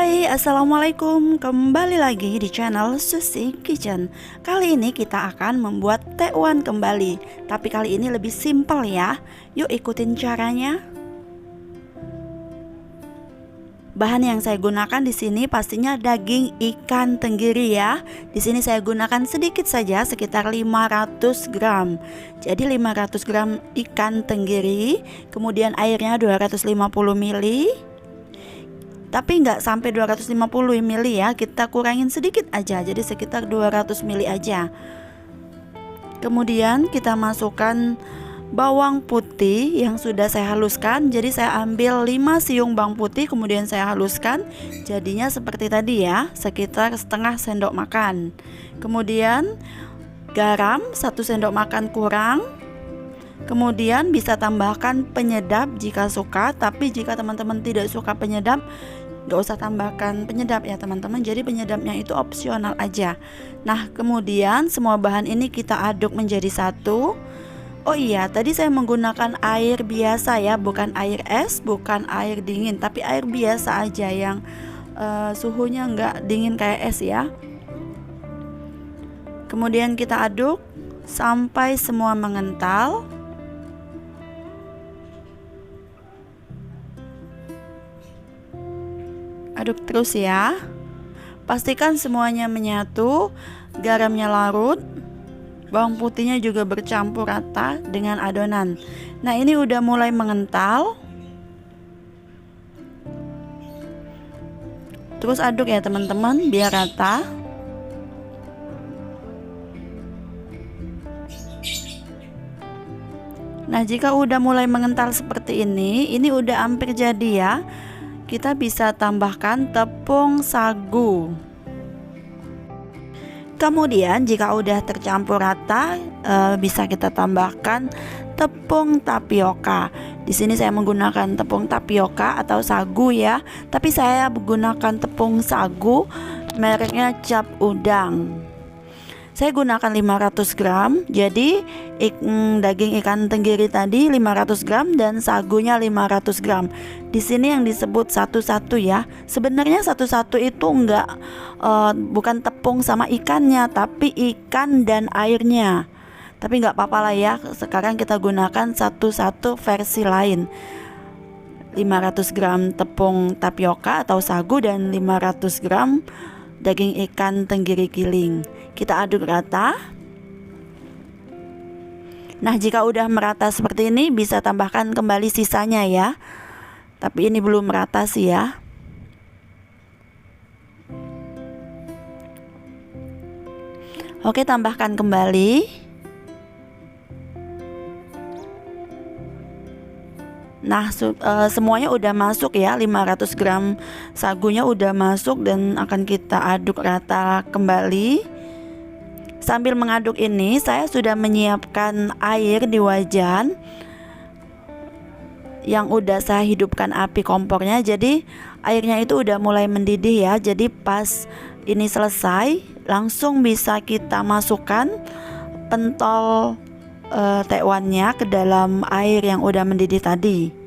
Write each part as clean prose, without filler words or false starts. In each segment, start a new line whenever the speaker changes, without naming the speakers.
Hai, assalamualaikum. Kembali lagi di channel Susi Kitchen. Kali ini kita akan membuat tekwan kembali, tapi kali ini lebih simpel ya. Yuk ikutin caranya. Bahan yang saya gunakan di sini pastinya daging ikan tenggiri ya. Di sini saya gunakan sedikit saja, sekitar 500 gram. Jadi 500 gram ikan tenggiri, kemudian airnya 250 ml. Tapi nggak sampai 250 ml ya, kita kurangin sedikit aja, jadi sekitar 200 ml aja. Kemudian kita masukkan bawang putih yang sudah saya haluskan. Jadi saya ambil 5 siung bawang putih, kemudian saya haluskan jadinya seperti tadi ya, sekitar setengah sendok makan. Kemudian garam 1 sendok makan kurang. Kemudian bisa tambahkan penyedap jika suka, tapi jika teman-teman tidak suka penyedap, gak usah tambahkan penyedap ya teman-teman. Jadi penyedapnya itu opsional aja. Nah, kemudian semua bahan ini kita aduk menjadi satu. Oh iya, tadi saya menggunakan air biasa ya, bukan air es, bukan air dingin, tapi air biasa aja yang suhunya nggak dingin kayak es ya. Kemudian kita aduk sampai semua mengental. Aduk terus ya. Pastikan semuanya menyatu, garamnya larut, bawang putihnya juga bercampur rata dengan adonan. Nah, ini udah mulai mengental. Terus aduk ya teman-teman biar rata. Nah, jika udah mulai mengental seperti ini udah hampir jadi ya. Kita bisa tambahkan tepung sagu. Kemudian jika udah tercampur rata, bisa kita tambahkan tepung tapioka. Di sini saya menggunakan tepung tapioka atau sagu ya, tapi saya menggunakan tepung sagu mereknya Cap Udang. Saya gunakan 500 gram. Jadi daging ikan tenggiri tadi 500 gram dan sagunya 500 gram. Di sini yang disebut satu-satu ya. Sebenarnya satu-satu itu bukan tepung sama ikannya, tapi ikan dan airnya. Tapi nggak apa-apa lah ya. Sekarang kita gunakan satu-satu versi lain. 500 gram tepung tapioka atau sagu dan 500 gram daging ikan tenggiri giling. Kita aduk rata. Nah, jika udah merata seperti ini, bisa tambahkan kembali sisanya ya. Tapi ini belum merata sih ya. Oke, tambahkan kembali. Nah, semuanya udah masuk ya. 500 gram sagunya udah masuk dan akan kita aduk rata kembali. Sambil mengaduk ini, saya sudah menyiapkan air di wajan yang udah saya hidupkan api kompornya. Jadi airnya itu udah mulai mendidih ya. Jadi pas ini selesai, langsung bisa kita masukkan pentol tekwannya ke dalam air yang udah mendidih tadi.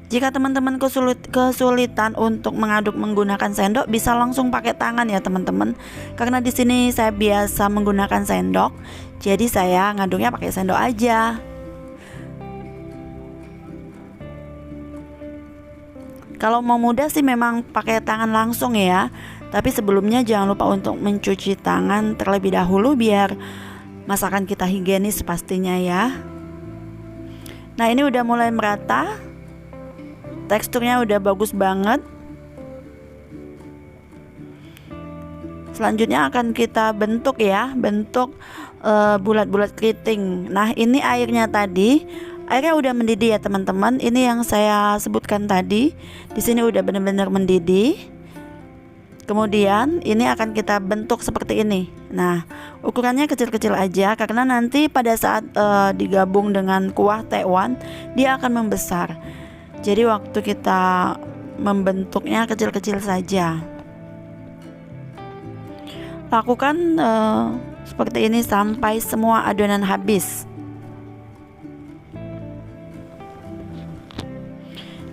Jika teman-teman kesulitan untuk mengaduk menggunakan sendok, bisa langsung pakai tangan ya teman-teman. Karena di sini saya biasa menggunakan sendok, jadi saya ngaduknya pakai sendok aja. Kalau mau mudah sih memang pakai tangan langsung ya. Tapi sebelumnya jangan lupa untuk mencuci tangan terlebih dahulu biar masakan kita higienis pastinya ya. Nah, ini udah mulai merata. Teksturnya udah bagus banget. Selanjutnya akan kita bentuk ya, bentuk bulat-bulat keriting. Nah, ini airnya tadi, airnya udah mendidih ya teman-teman. Ini yang saya sebutkan tadi. Di sini udah benar-benar mendidih. Kemudian ini akan kita bentuk seperti ini. Nah, ukurannya kecil-kecil aja karena nanti pada saat digabung dengan kuah tekwan, dia akan membesar. Jadi waktu kita membentuknya kecil-kecil saja. Lakukan seperti ini sampai semua adonan habis.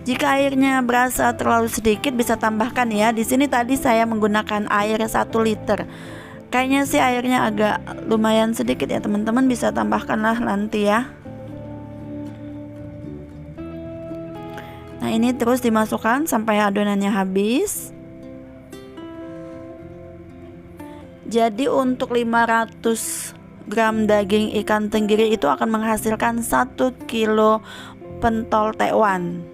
Jika airnya berasa terlalu sedikit bisa tambahkan ya. Di sini tadi saya menggunakan air 1 liter. Kayaknya sih airnya agak lumayan sedikit ya teman-teman, bisa tambahkanlah nanti ya. Nah, ini terus dimasukkan sampai adonannya habis. Jadi untuk 500 gram daging ikan tenggiri itu akan menghasilkan 1 kilo pentol tekwan.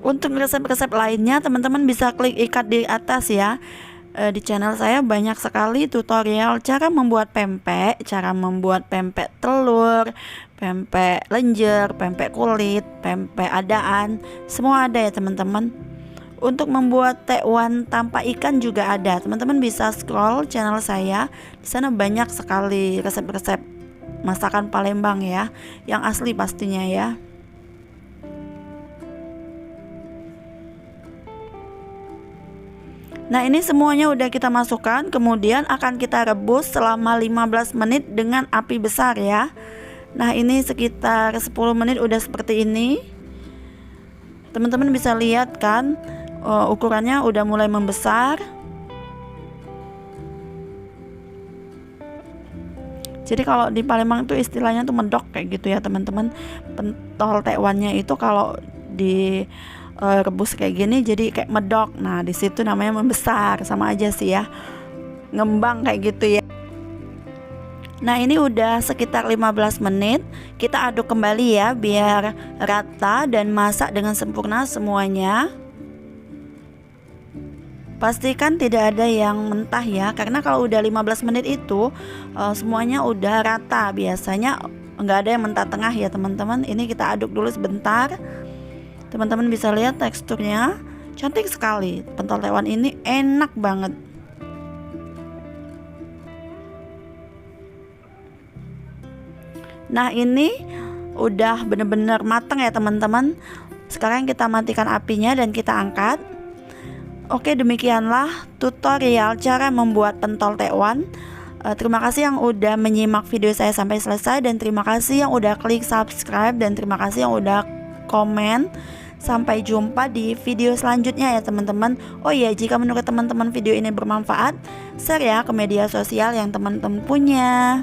Untuk resep-resep lainnya teman-teman bisa klik ikat di atas ya. Di channel saya banyak sekali tutorial cara membuat pempek, cara membuat pempek telur, pempek lenjer, pempek kulit, pempek adaan, semua ada ya teman-teman. Untuk membuat tekwan tanpa ikan juga ada. Teman-teman bisa scroll channel saya. Di sana banyak sekali resep-resep masakan Palembang ya, yang asli pastinya ya. Nah, ini semuanya udah kita masukkan, kemudian akan kita rebus selama 15 menit dengan api besar ya. Nah, ini sekitar 10 menit udah seperti ini. Teman-teman bisa lihat kan, ukurannya udah mulai membesar. Jadi kalau di Palembang itu istilahnya tuh medok kayak gitu ya teman-teman. Pentol tekwannya itu kalau di rebus kayak gini jadi kayak medok. Nah, di situ namanya membesar, sama aja sih ya, ngembang kayak gitu ya. Nah, ini udah sekitar 15 menit. Kita aduk kembali ya biar rata dan masak dengan sempurna semuanya. Pastikan tidak ada yang mentah ya, karena kalau udah 15 menit itu semuanya udah rata. Biasanya nggak ada yang mentah tengah ya teman-teman. Ini kita aduk dulu sebentar. Teman-teman bisa lihat teksturnya cantik sekali. Pentol tekwan ini enak banget. Nah, ini udah bener-bener matang ya teman-teman. Sekarang kita matikan apinya dan kita angkat. Oke, demikianlah tutorial cara membuat pentol tekwan. Terima kasih yang udah menyimak video saya sampai selesai, dan terima kasih yang udah klik subscribe, dan terima kasih yang udah komen. Sampai jumpa di video selanjutnya ya teman-teman. Oh iya, jika menurut teman-teman video ini bermanfaat, share ya ke media sosial yang teman-teman punya.